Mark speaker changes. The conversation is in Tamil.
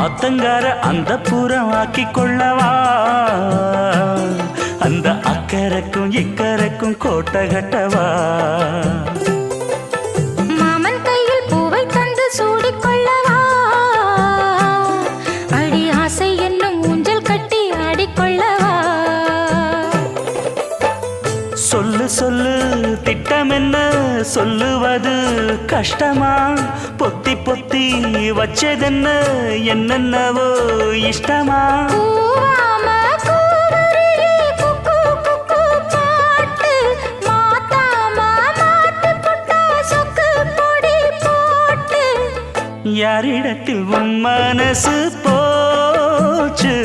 Speaker 1: ஆத்தங்கார அந்த புறம் ஆக்கி கொள்ளவா அந்த அக்கறைக்கும் இக்கரைக்கும் கோட்டை கட்டவா
Speaker 2: மாமன் கையில் பூவை தந்து சூடிக்கொள்ளவா அடி ஆசை என்னும் ஊஞ்சல் கட்டி ஆடிக்கொள்ளவா
Speaker 1: சொல்லு சொல்லு திட்டம் என்ன சொல்லுவது கஷ்டமா பொத்தி பொத்தி வச்சதென்ன என்னென்னவோ இஷ்டமா யாரிடத்தில் உன் மனசு போச்சு